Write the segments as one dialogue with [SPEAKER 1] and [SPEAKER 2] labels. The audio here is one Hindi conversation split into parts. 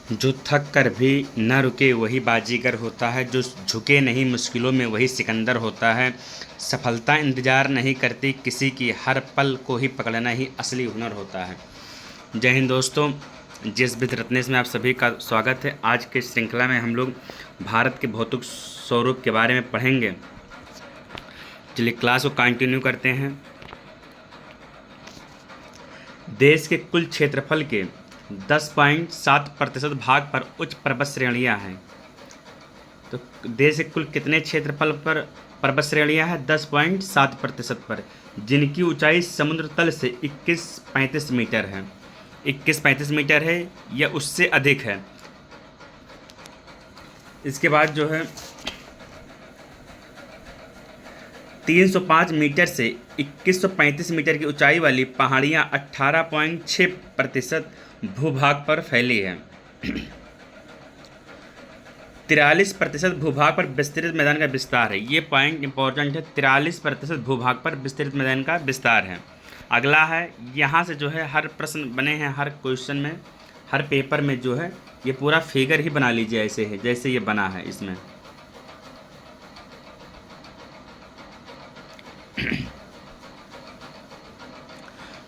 [SPEAKER 1] जो थक कर भी न रुके वही बाजीगर होता है, जो झुके नहीं मुश्किलों में वही सिकंदर होता है। सफलता इंतज़ार नहीं करती किसी की, हर पल को ही पकड़ना ही असली हुनर होता है। जय हिंद दोस्तों, जिस विद रत्नेश में आप सभी का स्वागत है। आज के श्रृंखला में हम लोग भारत के भौतिक स्वरूप के बारे में पढ़ेंगे। चलिए क्लास को कंटिन्यू करते हैं। देश के कुल क्षेत्रफल के 10.7% भाग पर उच्च पर्वत श्रेणियां हैं। तो देश के कुल कितने क्षेत्रफल पर पर्वत श्रेणियां हैं? 10.7% पर, जिनकी ऊंचाई समुद्र तल से 2135 मीटर है। 2135 मीटर है या उससे अधिक है। इसके बाद जो है 305 मीटर से 2135 मीटर की ऊंचाई वाली पहाड़ियां 18.6% भूभाग पर फैली है। 43% भूभाग पर विस्तृत मैदान का विस्तार है। ये पॉइंट इंपॉर्टेंट है। 43% भूभाग पर विस्तृत मैदान का विस्तार है। अगला है, यहाँ से जो है हर प्रश्न बने हैं, हर क्वेश्चन में, हर पेपर में जो है ये पूरा फिगर ही बना लीजिए, ऐसे है जैसे ये बना है इसमें।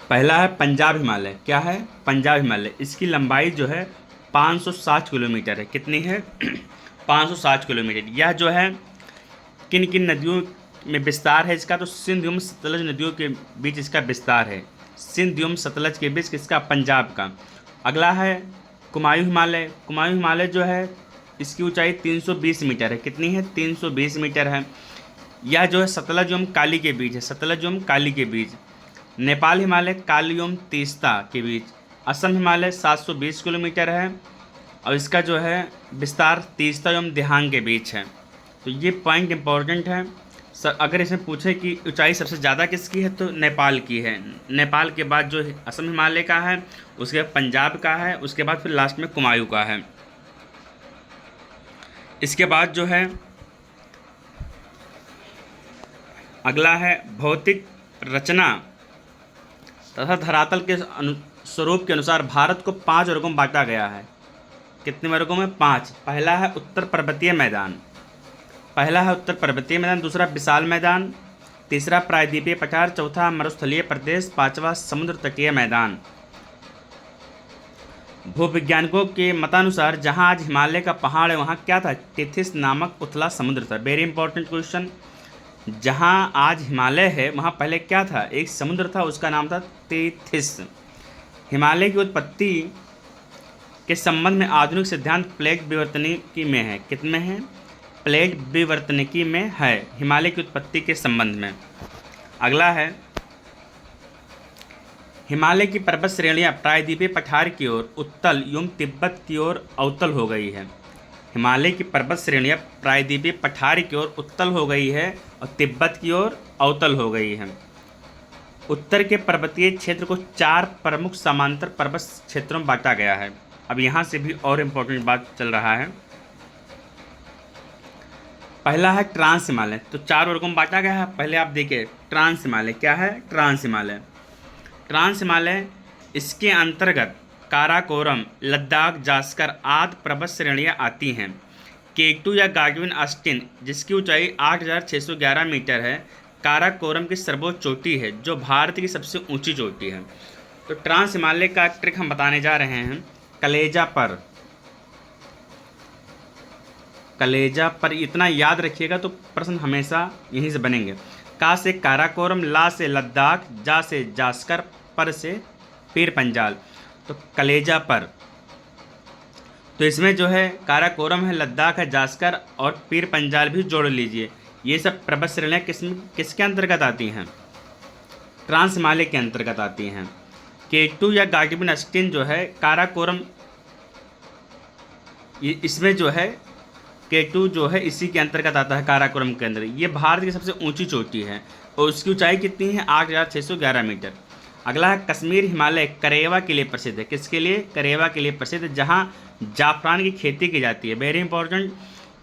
[SPEAKER 1] पहला है पंजाब हिमालय। क्या है? पंजाब हिमालय। इसकी लंबाई जो है 560 किलोमीटर है। कितनी है? 560 किलोमीटर। यह जो है किन किन नदियों में विस्तार है इसका? तो सिंध एवं सतलज नदियों के बीच इसका विस्तार है। सिंध एवं सतलज के बीच किसका? पंजाब का। अगला है कुमायूं हिमालय। कुमायूं हिमालय जो है इसकी ऊंचाई 320 मीटर है। कितनी है? 320 मीटर है। यह जो है सतलज एवं काली के बीच है। सतलज एवं काली के बीच। नेपाल हिमालय काली एवं तीस्ता के बीच। असम हिमालय 720 किलोमीटर है और इसका जो है विस्तार तीस्ता एवं दिहांग के बीच है। तो ये पॉइंट इंपॉर्टेंट है सर। अगर इसमें पूछे कि ऊंचाई सबसे ज़्यादा किसकी है तो नेपाल की है। नेपाल के बाद जो असम हिमालय का है, उसके बाद पंजाब का है, उसके बाद फिर लास्ट में कुमायूं का है। इसके बाद जो है अगला है भौतिक रचना तथा धरातल के स्वरूप के अनुसार भारत को 5 वर्गों में बांटा गया है। कितने वर्गों में? 5। पहला है उत्तर पर्वतीय मैदान। दूसरा विशाल मैदान, तीसरा प्रायद्वीपीय पठार, चौथा मरुस्थलीय प्रदेश, पांचवा समुद्र तटीय मैदान। भूविज्ञानिकों के मतानुसार जहां आज हिमालय का पहाड़ है वहां क्या था? टेथिस नामक उथला समुद्र था। Very important question. जहां आज हिमालय है वहां पहले क्या था? एक समुद्र था, उसका नाम था टेथिस। हिमालय की उत्पत्ति के संबंध में आधुनिक सिद्धांत प्लेट विवर्तनिकी में है। कितने है? प्लेट विवर्तनिकी में है हिमालय की उत्पत्ति के संबंध में। अगला है हिमालय की पर्वत श्रेणियां प्रायद्वीपीय पठार की ओर उत्तल एवं तिब्बत की ओर अवतल हो गई है। हिमालय की पर्वत श्रेणियां प्रायद्वीपीय पठार की ओर उत्तल हो गई है और तिब्बत की ओर अवतल हो गई है। उत्तर के पर्वतीय क्षेत्र को 4 प्रमुख समांतर पर्वत क्षेत्रों में बांटा गया है। अब यहाँ से भी और इम्पोर्टेंट बात चल रहा है। पहला है ट्रांस हिमालय। तो 4 वर्गों में बांटा गया है। पहले आप देखिए ट्रांस हिमालय। क्या है? ट्रांस हिमालय। ट्रांस हिमालय इसके अंतर्गत काराकोरम, लद्दाख, जास्कर आदि पर्वत श्रेणियाँ आती हैं। केटू या गार्डविन ऑस्टिन जिसकी ऊंचाई 8611 मीटर है, काराकोरम की सर्वोच्च चोटी है जो भारत की सबसे ऊंची चोटी है। तो ट्रांस हिमालय का ट्रिक हम बताने जा रहे हैं। कलेजा पर इतना याद रखिएगा तो प्रश्न हमेशा यहीं से बनेंगे। का से काराकोरम, ला से लद्दाख, जा से जास्कर, पर से पीर पंजाल। तो कलेजा पर, तो इसमें जो है काराकोरम है, लद्दाख है, जास्कर और पीर पंजाल भी जोड़ लीजिए। ये सब पर्वत श्रेणियाँ किसके अंतर्गत आती हैं? ट्रांस हिमालय के अंतर्गत आती हैं। केटू या गार्डविन ऑस्टिन जो है काराकोरम, इसमें जो है केटू जो है इसी के अंतर्गत आता है, काराकोरम के अंदर। ये भारत की सबसे ऊंची चोटी है और उसकी ऊंचाई कितनी है? 8611 मीटर। अगला है कश्मीर हिमालय करेवा के लिए प्रसिद्ध है। किसके लिए? करेवा के लिए प्रसिद्ध है, जहाँ जाफरान की खेती की जाती है। Very important.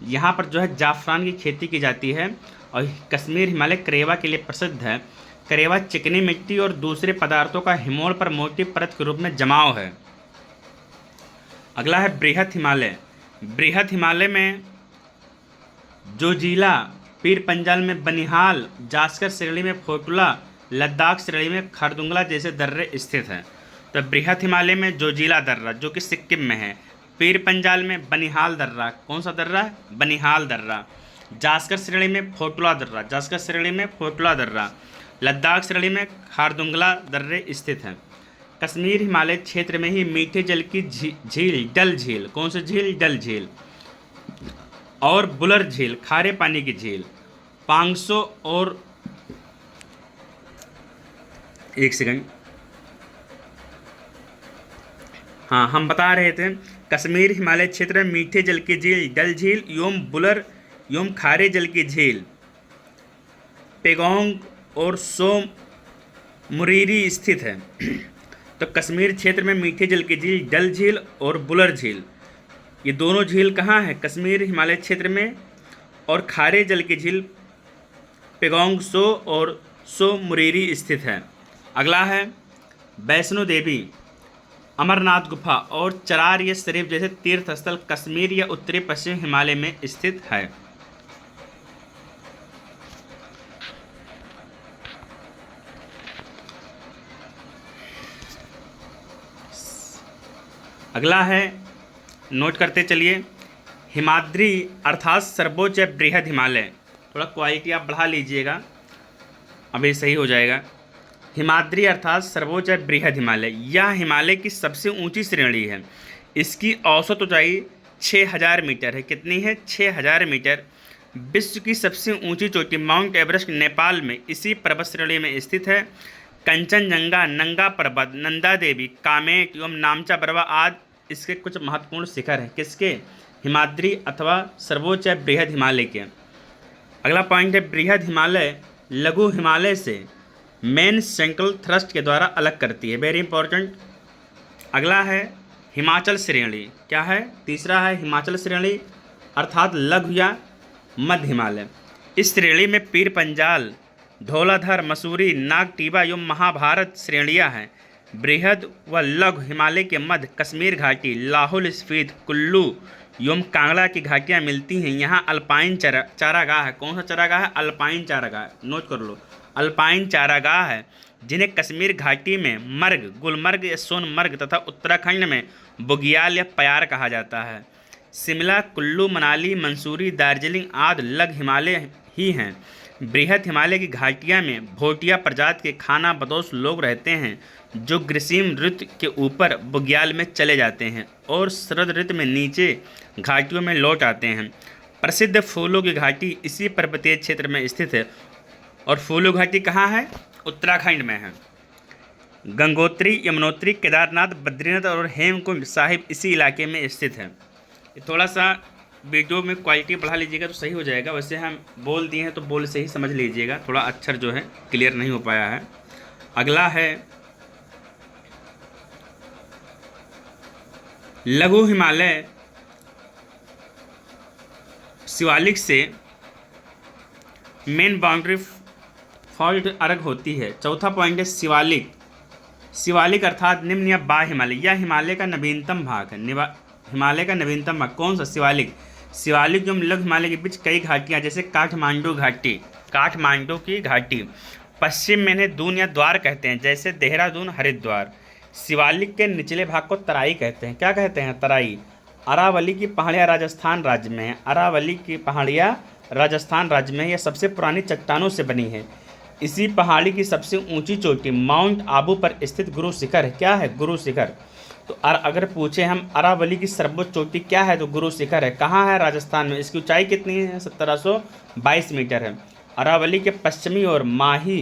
[SPEAKER 1] यहाँ पर जो है जाफरान की खेती की जाती है और कश्मीर हिमालय करेवा के लिए प्रसिद्ध है। करेवा चिकनी मिट्टी और दूसरे पदार्थों का हिमोल पर मोटी परत के रूप में जमाव है। अगला है बृहत हिमालय। बृहत हिमालय में जोजिला, पीर पंजाल में बनिहाल, जास्कर श्रेणी में फोटुला, लद्दाख श्रेणी में खरदुंगला जैसे दर्रे स्थित हैं। तो बृहत हिमालय में जोजिला दर्रा जो कि सिक्किम में है, पीर पंजाल में बनिहाल दर्रा, कौन सा दर्रा है, बनिहाल दर्रा, जास्कर श्रेणी में फोटुला दर्रा, जास्कर श्रेणी में फोटुला दर्रा, लद्दाख श्रेणी में खारदुंगला दर्रे स्थित हैं। कश्मीर हिमालय क्षेत्र में ही मीठे जल की झील डल झील, कौन सी झील, डल झील, और बुलर झील खारे पानी की झील, पांगसो और एक सेकंड, हाँ हम बता रहे थे कश्मीर हिमालय क्षेत्र में मीठे जल की झील डल झील योम बुलर योम खारे जल की झील पेगोंग और सोम मुरीरी स्थित है। तो कश्मीर क्षेत्र में मीठे जल की झील डल झील और बुलर झील, ये दोनों झील कहाँ है, कश्मीर हिमालय क्षेत्र में, और खारे जल की झील पेगोंग सो और सो मुरीरी स्थित है। अगला है वैष्णो देवी, अमरनाथ गुफा और चरार या शरीफ जैसे तीर्थ स्थल कश्मीर या उत्तरी पश्चिम हिमालय में स्थित है। अगला है, नोट करते चलिए, हिमाद्री अर्थात सर्वोच्च बृहद हिमालय, थोड़ा क्वालिटी आप बढ़ा लीजिएगा अभी सही हो जाएगा। हिमाद्री अर्थात सर्वोच्च बृहद हिमालय, यह हिमालय की सबसे ऊंची श्रेणी है। इसकी औसत ऊंचाई 6000 मीटर है। कितनी है, 6000 मीटर। विश्व की सबसे ऊंची चोटी माउंट एवरेस्ट नेपाल में इसी पर्वत श्रेणी में स्थित है। कंचनजंगा, नंगा पर्वत, नंदा देवी, कामेट एवं नामचा बरवा आदि इसके कुछ महत्वपूर्ण शिखर हैं। किसके, हिमाद्री अथवा सर्वोच्च बृहद हिमालय के। अगला पॉइंट है, बृहद हिमालय लघु हिमालय से मेन सेंट्रल थ्रस्ट के द्वारा अलग करती है, वेरी इंपॉर्टेंट। अगला है हिमाचल श्रेणी, क्या है, तीसरा है हिमाचल श्रेणी अर्थात लघु या मध्य हिमालय। इस श्रेणी में पीर पंजाल, धौलाधर, मसूरी, नागटीबा एवं महाभारत श्रेणियां हैं। बृहद व लघु हिमालय के मध्य कश्मीर घाटी, लाहौल स्फीति, कुल्लू एवं कांगड़ा की घाटियां मिलती हैं। यहाँ अल्पाइन चारागाह है, कौन सा चारागाह है, अल्पाइन चारागाह, नोट कर लो, अल्पाइन चारागाह है, जिन्हें कश्मीर घाटी में मर्ग, गुलमर्ग या सोनमर्ग तथा उत्तराखंड में बुग्याल या प्यार कहा जाता है। शिमला, कुल्लू, मनाली, मंसूरी, दार्जिलिंग आदि लघु हिमालय ही हैं। बृहद हिमालय की घाटियां में भोटिया प्रजाति के खाना बदोश लोग रहते हैं, जो ग्रीष्म ऋतु के ऊपर बुग्याल में चले जाते हैं और शरद ऋतु में नीचे घाटियों में लौट आते हैं। प्रसिद्ध फूलों की घाटी इसी पर्वतीय क्षेत्र में स्थित है, और फूलो घाटी कहाँ है, उत्तराखंड में है। गंगोत्री, यमुनोत्री, केदारनाथ, बद्रीनाथ और हेमकुंड साहिब इसी इलाके में स्थित है। थोड़ा सा वीडियो में क्वालिटी बढ़ा लीजिएगा तो सही हो जाएगा। वैसे हम बोल दिए हैं तो बोल से ही समझ लीजिएगा, थोड़ा अक्षर जो है क्लियर नहीं हो पाया है। अगला है लघु हिमालय शिवालिक से मेन बाउंड्री फॉल्ट अलग होती है। चौथा पॉइंट है शिवालिक। शिवालिक अर्थात निम्न या बाह्य हिमालय, यह हिमालय का नवीनतम भाग है। हिमालय का नवीनतम भाग कौन सा, शिवालिक। शिवालिक एवं लघु हिमालय के बीच कई घाटियाँ, जैसे काठमांडू घाटी, काठमांडू की घाटी। पश्चिम में इन्हें दून या द्वार कहते हैं, जैसे देहरादून, हरिद्वार। शिवालिक के निचले भाग को तराई कहते हैं, क्या कहते हैं, तराई। अरावली की पहाड़ियाँ राजस्थान राज्य में है, अरावली की पहाड़ियाँ राजस्थान राज्य में है। यह सबसे पुरानी चट्टानों से बनी है। इसी पहाड़ी की सबसे ऊंची चोटी माउंट आबू पर स्थित गुरु शिखर है, क्या है, गुरु शिखर। तो अगर पूछे हम अरावली की सर्वोच्च चोटी क्या है, तो गुरु शिखर है। कहाँ है, राजस्थान में। इसकी ऊंचाई कितनी है, 1722 मीटर है। अरावली के पश्चिमी ओर माही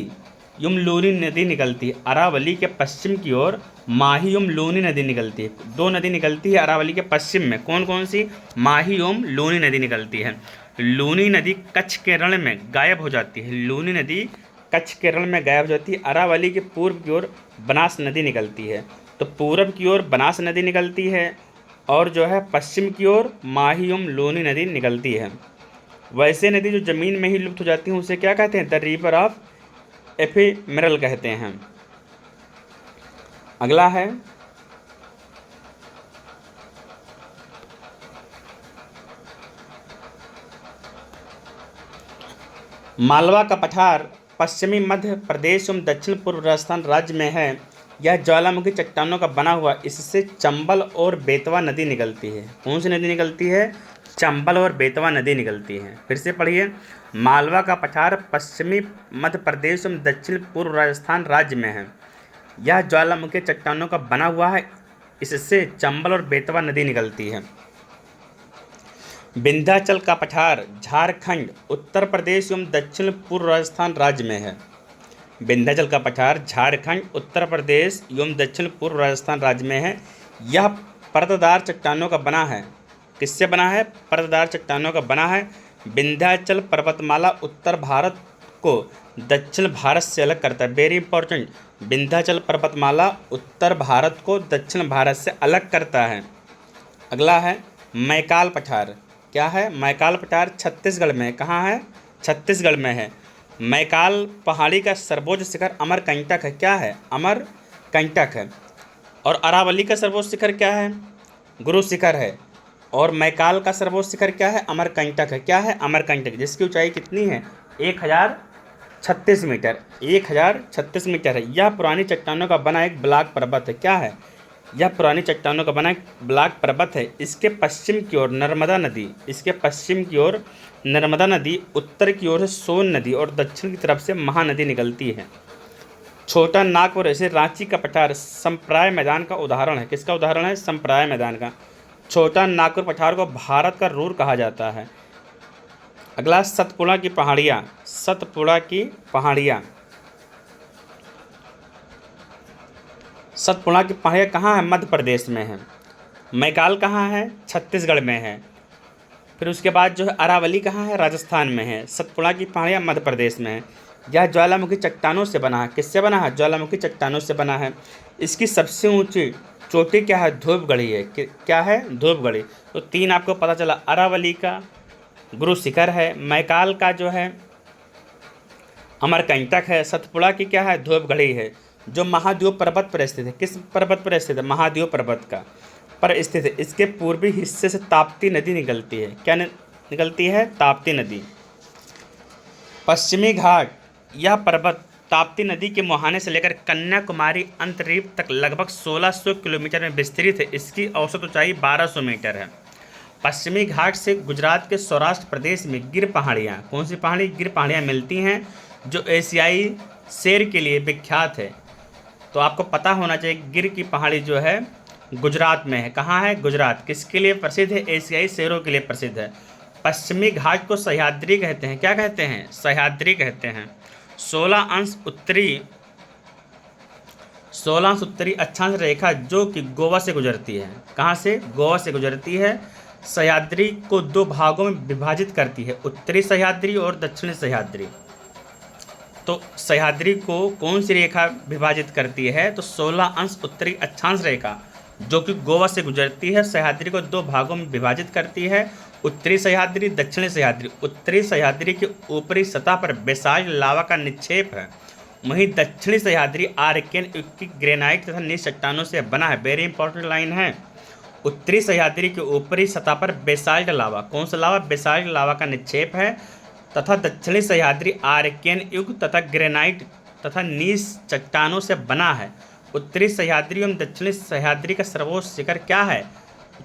[SPEAKER 1] यम लूनी नदी निकलती है। अरावली के पश्चिम की ओर माही यम लूनी नदी निकलती है। दो नदी निकलती है अरावली के पश्चिम में, कौन कौन सी, माही एवं लूनी नदी निकलती है। लूनी नदी कच्छ के रण में गायब हो जाती है, लूनी नदी कच्छ के रण में गायब हो जाती है। अरावली के पूर्व की ओर बनास नदी निकलती है। तो पूर्व की ओर बनास नदी निकलती है और जो है पश्चिम की ओर माही एवं लूनी नदी निकलती है। वैसे नदी जो ज़मीन में ही लुप्त हो जाती हैं उसे क्या कहते हैं, द रिवर ऑफ एफिमेरल कहते हैं। अगला है मालवा का पठार पश्चिमी मध्य प्रदेश एवं दक्षिण पूर्व राजस्थान राज्य में है। यह ज्वालामुखी चट्टानों का बना हुआ, इससे चंबल और बेतवा नदी निकलती है। कौन सी नदी निकलती है? चंबल और बेतवा नदी निकलती है। फिर से पढ़िए। मालवा का पठार पश्चिमी मध्य प्रदेश एवं दक्षिण पूर्व राजस्थान राज्य में है। यह ज्वालामुखी चट्टानों का बना हुआ है, इससे चंबल और बेतवा नदी निकलती है। विंध्याचल का पठार झारखंड, उत्तर प्रदेश एवं दक्षिण पूर्व राजस्थान राज्य में है। विंध्याचल का पठार झारखंड, उत्तर प्रदेश एवं दक्षिण पूर्व राजस्थान राज्य में है। यह परतदार चट्टानों का बना है। किससे बना है? परतदार चट्टानों का बना है। विंध्याचल पर्वतमाला उत्तर भारत को दक्षिण भारत से अलग करता है। Very important. विंध्याचल पर्वतमाला उत्तर भारत को दक्षिण भारत से अलग करता है। अगला है मैकाल पठार। क्या है? मैकाल पठार छत्तीसगढ़ में। कहाँ है? छत्तीसगढ़ में है। मैकाल पहाड़ी का सर्वोच्च शिखर अमरकंटक है। क्या है? अमरकंटक है। और अरावली का सर्वोच्च शिखर क्या है? गुरु शिखर है। और मैकाल का सर्वोच्च शिखर क्या है? अमरकंटक है। क्या है? अमरकंटक, जिसकी ऊंचाई कितनी है? 1036 मीटर। 1036 मीटर है। यह पुरानी चट्टानों का बना एक ब्लॉक पर्वत है। क्या है? यह पुरानी चट्टानों का बना एक ब्लॉक पर्वत है। इसके पश्चिम की ओर नर्मदा नदी, उत्तर की ओर से सोन नदी और दक्षिण की तरफ से महानदी निकलती है। छोटा नागपुर ऐसे रांची का पठार संप्राय मैदान का उदाहरण है। किसका उदाहरण है? संप्राय मैदान का। छोटा नागपुर पठार को भारत का रूर कहा जाता है। अगला सतपुड़ा की पहाड़ियाँ। सतपुड़ा की पहाड़ियाँ कहाँ है? मध्य प्रदेश में है। मैकाल कहाँ है? छत्तीसगढ़ में है। फिर उसके बाद जो है अरावली कहाँ है? राजस्थान में है। सतपुड़ा की पहाड़ियाँ मध्य प्रदेश में है। यह ज्वालामुखी चट्टानों से बना है। किससे बना है? ज्वालामुखी चट्टानों से बना है। इसकी सबसे ऊंची चोटी क्या है? धूपगढ़ी है। क्या है? धूपगढ़ी। तो 3 आपको पता चला। अरावली का गुरु शिखर है, मैकाल का जो है अमरकंटक है, सतपुड़ा की क्या है? धूपगढ़ी है, जो महादेव पर्वत पर स्थित है। किस पर्वत पर स्थित है? महादेव पर्वत का पर स्थित है। इसके पूर्वी हिस्से से ताप्ती नदी निकलती है। क्या निकलती है? ताप्ती नदी। पश्चिमी घाट। यह पर्वत ताप्ती नदी के मुहाने से लेकर कन्याकुमारी अंतरीप तक लगभग 1600 किलोमीटर में विस्तृत है। इसकी औसत ऊंचाई 1200 मीटर है। पश्चिमी घाट से गुजरात के सौराष्ट्र प्रदेश में गिर पहाड़ियाँ। कौन सी पहाड़ी? गिर पहाड़ियाँ मिलती हैं, जो एशियाई शेर के लिए विख्यात है। तो आपको पता होना चाहिए गिर की पहाड़ी जो है गुजरात में है। कहाँ है? गुजरात। किसके लिए प्रसिद्ध है? एशियाई शेरों के लिए प्रसिद्ध है। पश्चिमी घाट को सह्याद्री कहते हैं। क्या कहते हैं? सह्याद्री कहते हैं। 16 अंश उत्तरी अक्षांश रेखा जो कि गोवा से गुजरती है। कहाँ से? गोवा से गुजरती है। सह्याद्री को 2 भागों में विभाजित करती है, उत्तरी सह्याद्री और दक्षिणी सह्याद्री। तो सह्याद्री को कौन सी रेखा विभाजित करती है? तो 16 अंश उत्तरी अक्षांश रेखा जो कि गोवा से गुजरती है, सह्याद्री को 2 भागों में विभाजित करती है, उत्तरी सह्याद्री, दक्षिणी सह्याद्री। उत्तरी सह्याद्री की ऊपरी सतह पर बेसाल्ट लावा का निक्षेप है, वहीं दक्षिणी सह्याद्री आर्कियन युग की ग्रेनाइट तथा नीच चट्टानों से बना है। वेरी इंपॉर्टेंट लाइन है। उत्तरी सह्याद्री की ऊपरी सतह पर बेसाल्ट लावा, कौन सा लावा? बेसाल्ट लावा का निक्षेप है, तथा दक्षिणी सह्याद्री आर्कियन युग तथा ग्रेनाइट तथा नीच चट्टानों से बना है। उत्तरी सह्याद्री एवं दक्षिणी सह्याद्री का सर्वोच्च शिखर क्या है?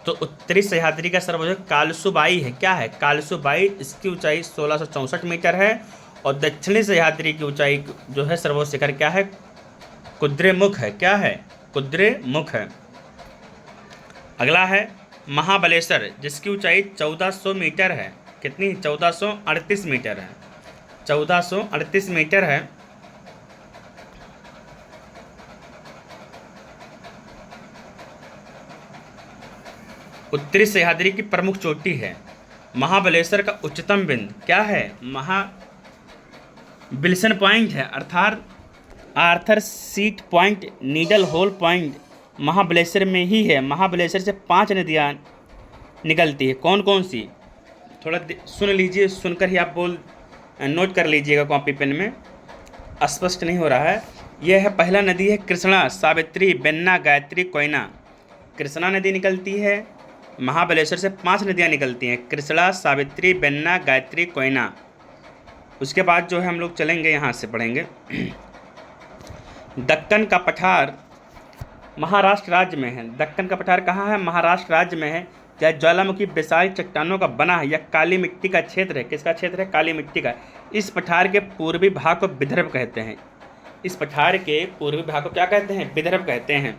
[SPEAKER 1] तो उत्तरी सह्याद्री का सर्वोच्च कालसुबाई है। क्या है? कालसुबाई। इसकी ऊंचाई 1664 मीटर है। और दक्षिणी सह्याद्री की ऊंचाई जो है सर्वोच्च शिखर क्या है? कुद्रेमुख है। क्या है? कुद्रेमुख है। अगला है महाबलेश्वर, जिसकी ऊंचाई 1400 मीटर है। कितनी? 1438 मीटर है। 1438 मीटर है। उत्तरी सह्याद्री की प्रमुख चोटी है। महाबलेश्वर का उच्चतम बिंदु क्या है? विल्सन पॉइंट है, अर्थात Arthur Seat Point, Needle Hole Point Mahabaleshwar में ही है। महाबलेश्वर से 5 नदियाँ निकलती है। कौन कौन सी? थोड़ा सुन लीजिए, सुनकर ही आप नोट कर लीजिएगा कॉपी पेन में, स्पष्ट नहीं हो रहा है। यह है पहला नदी है कृष्णा, सावित्री, बेन्ना, गायत्री, कोयना। कृष्णा नदी निकलती है। महाबलेश्वर से 5 नदियाँ निकलती हैं, कृष्णा, सावित्री, बेन्ना, गायत्री, कोयना। उसके बाद जो है हम लोग चलेंगे, यहाँ से पढ़ेंगे। दक्कन का पठार महाराष्ट्र राज्य में है। दक्कन का पठार कहाँ है? महाराष्ट्र राज्य में है। क्या ज्वालामुखी विशाल चट्टानों का बना है या काली मिट्टी का क्षेत्र है? किसका क्षेत्र है? काली मिट्टी का। इस पठार के पूर्वी भाग को विदर्भ कहते हैं। इस पठार के पूर्वी भाग को क्या कहते हैं? विदर्भ कहते हैं।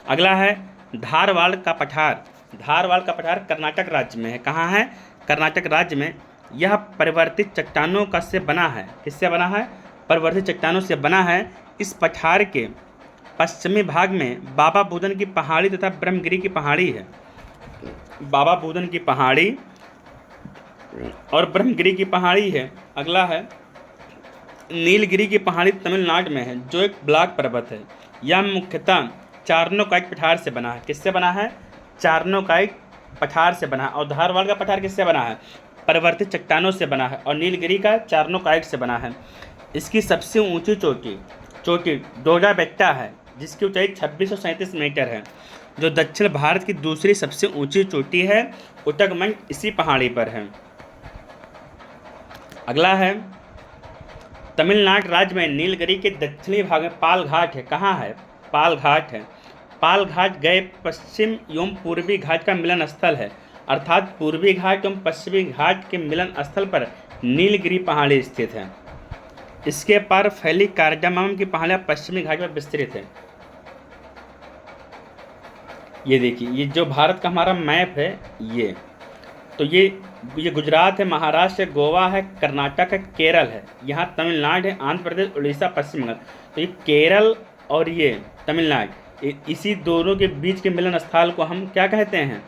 [SPEAKER 1] अगला है धारवाड़ का पठार। धारवाड़ का पठार कर्नाटक राज्य में है। कहाँ है? कर्नाटक राज्य में। यह परिवर्तित चट्टानों का से बना है। किससे बना है? परिवर्तित चट्टानों से बना है। इस पठार के पश्चिमी भाग में बाबा बुदन की पहाड़ी तथा ब्रह्मगिरी की पहाड़ी है। बाबा बुदन की पहाड़ी और ब्रह्मगिरी की पहाड़ी है। अगला है नीलगिरी की पहाड़ी तमिलनाडु में है, जो एक ब्लॉक पर्वत है। यह मुख्यतः चार्नोकाइट पठार से बना है। किससे बना है? चार्नोकाइट पठार से बना है। और धारवाड़ का पठार किससे बना है? परिवर्तित चट्टानों से बना है। और नीलगिरी का चार्नोकाइट से बना है। इसकी सबसे ऊंची चोटी डोडा बेट्टा है, जिसकी ऊंचाई 2637 मीटर है, जो दक्षिण भारत की दूसरी सबसे ऊंची चोटी है। उटगमंड इसी पहाड़ी पर है। अगला है तमिलनाडु राज्य में नीलगिरी के दक्षिणी भाग में पाल घाट है। कहाँ है? पाल घाट है। पाल घाट गए पश्चिम एवं पूर्वी घाट का मिलन स्थल है। अर्थात पूर्वी घाट एवं पश्चिमी घाट के मिलन स्थल पर नीलगिरी पहाड़ी स्थित है। इसके पार फैली कार्डामम की पहाड़ियाँ पश्चिमी घाट में विस्तृत है। ये देखिए, ये जो भारत का हमारा मैप है, ये तो ये गुजरात है, महाराष्ट्र है, गोवा है, कर्नाटक है, केरल है, यहाँ तमिलनाडु है, आंध्र प्रदेश, उड़ीसा, पश्चिम बंगाल। तो ये केरल और ये तमिलनाडु, इसी दोनों के बीच के मिलन स्थल को हम क्या कहते हैं?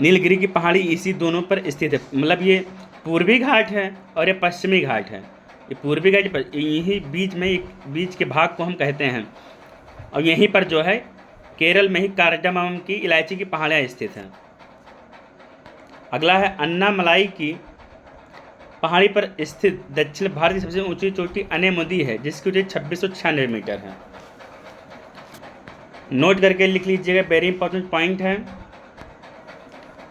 [SPEAKER 1] नीलगिरी की पहाड़ी इसी दोनों पर स्थित है। मतलब ये पूर्वी घाट है और ये पश्चिमी घाट है। ये पूर्वी घाट यही बीच के भाग को हम कहते हैं। और यहीं पर जो है केरल में ही कार्डामम की इलायची की पहाड़ियाँ स्थित हैं। अगला है अन्नामलाई की पहाड़ी पर स्थित दक्षिण भारत की सबसे ऊंची चोटी अनेमुदी है, जिसकी ऊंचाई 2696 मीटर है। नोट करके लिख लीजिएगा, वेरी इंपॉर्टेंट पॉइंट है।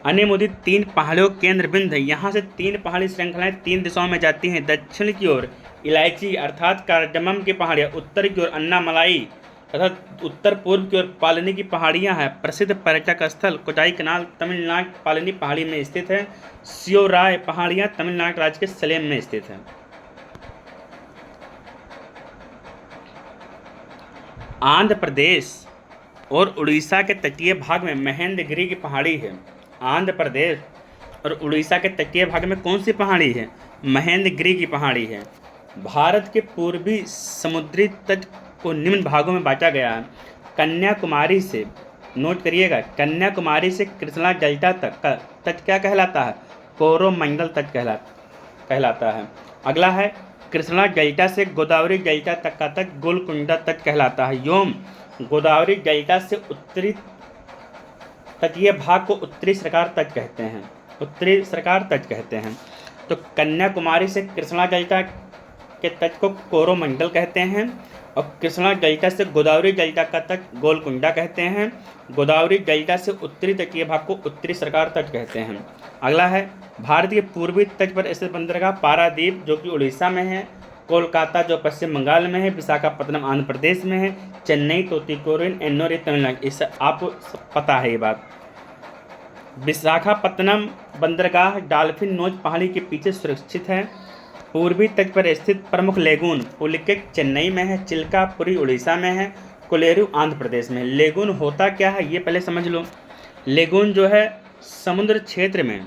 [SPEAKER 1] अनेमुदी 3 पहाड़ियों केंद्र बिंदु है। यहाँ से 3 पहाड़ी श्रृंखलाएं 3 दिशाओं में जाती हैं। दक्षिण की ओर इलायची अर्थात कार्डामम की पहाड़ियाँ, उत्तर की ओर अन्नामलाई तथा उत्तर पूर्व की ओर पालनी की पहाड़ियाँ हैं। प्रसिद्ध पर्यटक स्थल कोटाई कनाल तमिलनाडु पालनी पहाड़ी में स्थित है। सियोराय पहाड़ियाँ तमिलनाडु राज्य के सलेम में स्थित है। आंध्र प्रदेश और उड़ीसा के तटीय भाग में महेंद्रगिरी की पहाड़ी है। आंध्र प्रदेश और उड़ीसा के तटीय भाग में कौन सी पहाड़ी है? महेंद्रगिरी की पहाड़ी है। भारत के पूर्वी समुद्री तट को निम्न भागों में बांटा गया है। कन्याकुमारी से, नोट करिएगा, कन्याकुमारी से कृष्णा डेल्टा तक का तट क्या कहलाता है? कोरोमंडल तट कहलाता है। अगला है कृष्णा डेल्टा से गोदावरी डेल्टा तक का तट गोलकुंडा तट कहलाता है। योम गोदावरी डेल्टा से उत्तरी तटीय भाग को उत्तरी सरकार तट कहते हैं। उत्तरी सरकार तट कहते हैं। तो कन्याकुमारी से कृष्णा डेल्टा के तट को कोरोमंडल कहते हैं और कृष्णा डेल्टा से गोदावरी डेल्टा का तट गोलकुंडा कहते हैं। गोदावरी डेल्टा से उत्तरी तटीय भाग को उत्तरी सरकार तट कहते हैं। अगला है भारत के पूर्वी तट पर स्थित बंदरगाह पारादीप, जो कि उड़ीसा में है। कोलकाता, जो पश्चिम बंगाल में है। विशाखापत्तनम आंध्र प्रदेश में है। चेन्नई, तूतीकोरिन, एन्नोर तमिलनाडु। इस आपको पता है ये बात। विशाखापत्तनम बंदरगाह डॉल्फिन नोच पहाड़ी के पीछे सुरक्षित है। पूर्वी तट पर स्थित प्रमुख लेगून पुलिकेट चेन्नई में है। चिल्कापुरी उड़ीसा में है। कोलेरू आंध्र प्रदेश में। लेगून होता क्या है ये पहले समझ लो। लेगून जो है समुद्र क्षेत्र में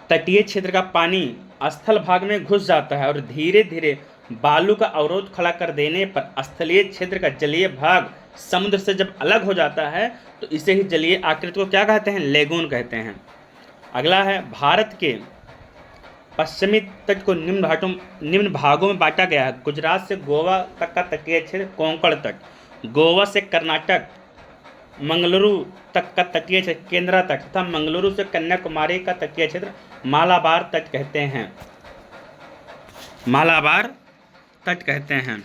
[SPEAKER 1] तटीय क्षेत्र का पानी स्थल भाग में घुस जाता है और धीरे धीरे बालू का अवरोध खड़ा कर देने पर स्थलीय क्षेत्र का जलीय भाग समुद्र से जब अलग हो जाता है तो इसे ही जलीय आकृति को क्या कहते हैं? लेगून कहते हैं। अगला है भारत के पश्चिमी तट को निम्न भागों में बांटा गया है। गुजरात से गोवा तक का तटीय क्षेत्र कोंकण तट, गोवा से कर्नाटक मंगलुरु तक का तटीय क्षेत्र केंद्रा तट तथा मंगलुरु से कन्याकुमारी का तटीय क्षेत्र मालाबार तट कहते हैं। मालाबार तट कहते हैं।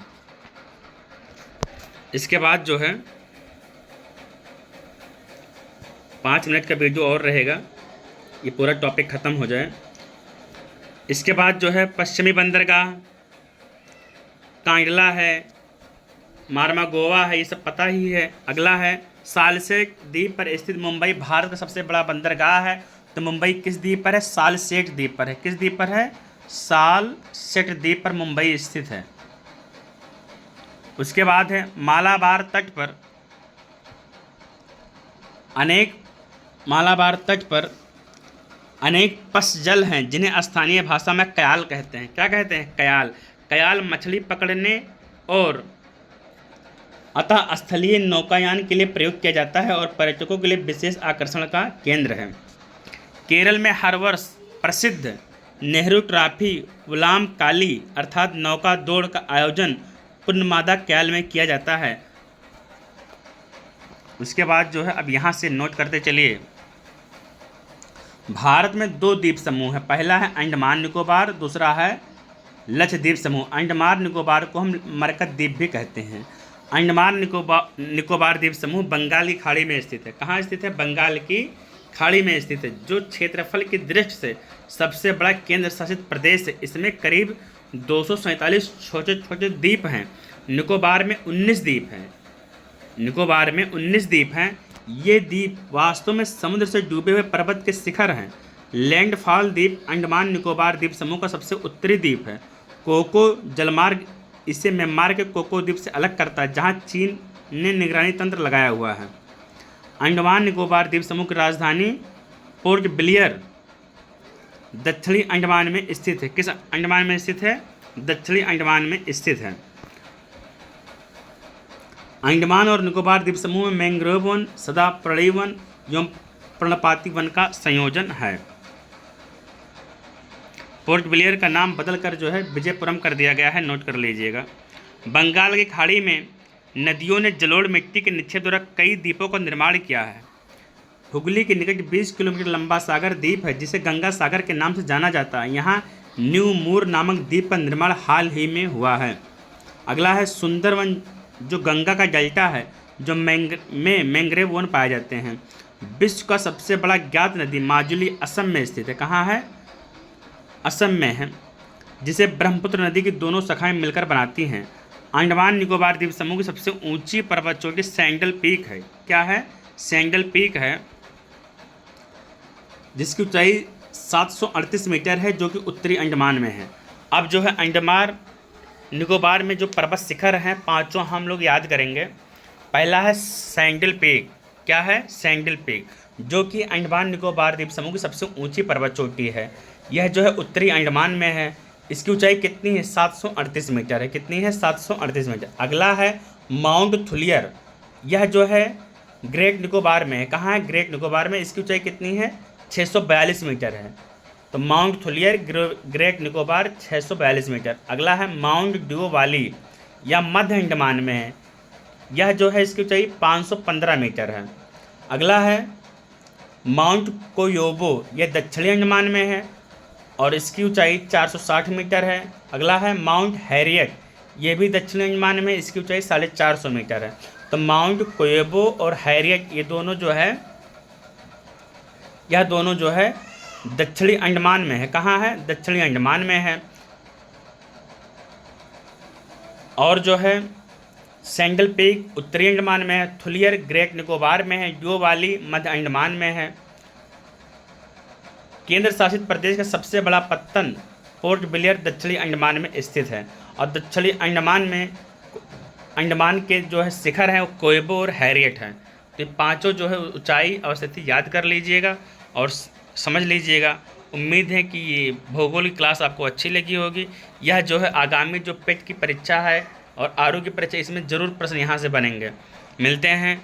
[SPEAKER 1] इसके बाद जो है 5 मिनट का वीडियो और रहेगा, ये पूरा टॉपिक ख़त्म हो जाए। इसके बाद जो है पश्चिमी बंदरगाह कांडला है, मारमा गोवा है, ये सब पता ही है। अगला है सालसेट द्वीप पर स्थित मुंबई भारत का सबसे बड़ा बंदरगाह है। तो मुंबई किस द्वीप पर है? सालसेट द्वीप पर है। किस द्वीप पर है? सालसेट द्वीप पर मुंबई स्थित है। उसके बाद है मालाबार तट पर अनेक पशजल हैं जिन्हें स्थानीय भाषा में कयाल कहते हैं। क्या कहते हैं? कयाल। कयाल मछली पकड़ने और अतः स्थलीय नौकायान के लिए प्रयोग किया जाता है और पर्यटकों के लिए विशेष आकर्षण का केंद्र है। केरल में हर वर्ष प्रसिद्ध नेहरू ट्रॉफी वुलाम काली अर्थात नौका दौड़ का आयोजन पूर्णमादा कयाल में किया जाता है। उसके बाद जो है अब यहाँ से नोट करते चलिए। भारत में 2 द्वीप समूह है। पहला है अंडमान निकोबार, दूसरा है लक्षद्वीप समूह। अंडमान निकोबार को हम मरकत द्वीप भी कहते हैं। अंडमान निकोबार द्वीप समूह बंगाल की खाड़ी में स्थित है। कहाँ स्थित है? बंगाल की खाड़ी में स्थित है, जो क्षेत्रफल की दृष्टि से सबसे बड़ा केंद्र शासित प्रदेश है। इसमें करीब 247 छोटे छोटे द्वीप हैं। निकोबार में 19 द्वीप हैं। ये द्वीप वास्तव में समुद्र से डूबे हुए पर्वत के शिखर हैं। लैंडफॉल द्वीप अंडमान निकोबार द्वीप समूह का सबसे उत्तरी द्वीप है। कोको जलमार्ग इसे म्यांमार के कोको द्वीप से अलग करता है, जहां चीन ने निगरानी तंत्र लगाया हुआ है। अंडमान निकोबार द्वीप समूह की राजधानी पोर्ट ब्लेयर दक्षिणी अंडमान में स्थित है। किस अंडमान में स्थित है? दक्षिणी अंडमान में स्थित है। अंडमान और निकोबार द्वीप समूह में मैंग्रोव वन, सदापर्णी वन एवं पर्णपाती वन का संयोजन है। पोर्ट ब्लेयर का नाम बदलकर जो है विजयपुरम कर दिया गया है, नोट कर लीजिएगा। बंगाल की खाड़ी में नदियों ने जलोढ़ मिट्टी के निक्षेप द्वारा कई द्वीपों का निर्माण किया है। हुगली के निकट 20 किलोमीटर लंबा सागर द्वीप है, जिसे गंगा सागर के नाम से जाना जाता है। यहाँ न्यू मूर नामक द्वीप का निर्माण हाल ही में हुआ है। अगला है सुंदरवन, जो गंगा का डेल्टा है, जो मैंग्रोव वन पाए जाते हैं। विश्व का सबसे बड़ा ज्ञात नदी माजुली असम में स्थित है। कहाँ है? असम में है, जिसे ब्रह्मपुत्र नदी की दोनों शाखाएं मिलकर बनाती हैं। अंडमान निकोबार द्वीप समूह की सबसे ऊंची पर्वत चोटी सैंडल पीक है। क्या है? सैंडल पीक है, जिसकी ऊंचाई 738 मीटर है, जो कि उत्तरी अंडमान में है। अब जो है अंडमान निकोबार में जो पर्वत शिखर हैं 5 हम लोग याद करेंगे। पहला है सैंडल पीक। क्या है? सैंडल पीक, जो कि अंडमान निकोबार द्वीप समूह की सबसे ऊंची पर्वत चोटी है। यह जो है उत्तरी अंडमान में है। इसकी ऊंचाई कितनी है? 738 मीटर है। कितनी है? 738 मीटर। अगला है माउंट थुलियर। यह जो है ग्रेट निकोबार में है। कहाँ है? ग्रेट निकोबार में। इसकी ऊंचाई कितनी है? 642 मीटर है। तो Mount Thuillier Great Nicobar 642 metre. अगला है माउंट ड्यू वाली, या मध्य अंडमान में है। यह जो है इसकी ऊंचाई 515 मीटर है। अगला है माउंट कोयोबो, यह दक्षिणी अंडमान में है और इसकी ऊंचाई 460 मीटर है। अगला है माउंट हैरियट, ये भी दक्षिणी अंडमान में, इसकी ऊंचाई 450 मीटर है। तो माउंट कोयोबो और हैरियट ये दोनों जो है दक्षिणी अंडमान में है। कहाँ है? दक्षिणी अंडमान में है। और जो है सैंडल पीक उत्तरी अंडमान में है। थुलियर ग्रेट निकोबार में है। ड्यू वाली मध्य अंडमान में है। केंद्र शासित प्रदेश का सबसे बड़ा पत्तन पोर्ट ब्लेयर दक्षिणी अंडमान में स्थित है। और दक्षिणी अंडमान के जो है शिखर हैं वो कोयबो और हैरियट हैं। तो ये 5 जो है ऊंचाई और स्थिति याद कर लीजिएगा और समझ लीजिएगा। उम्मीद है कि ये भूगोल की क्लास आपको अच्छी लगी होगी। यह जो है आगामी जो पेट की परीक्षा है और आरओ की परीक्षा, इसमें ज़रूर प्रश्न यहाँ से बनेंगे। मिलते हैं।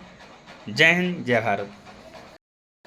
[SPEAKER 1] जय हिंद, जय भारत।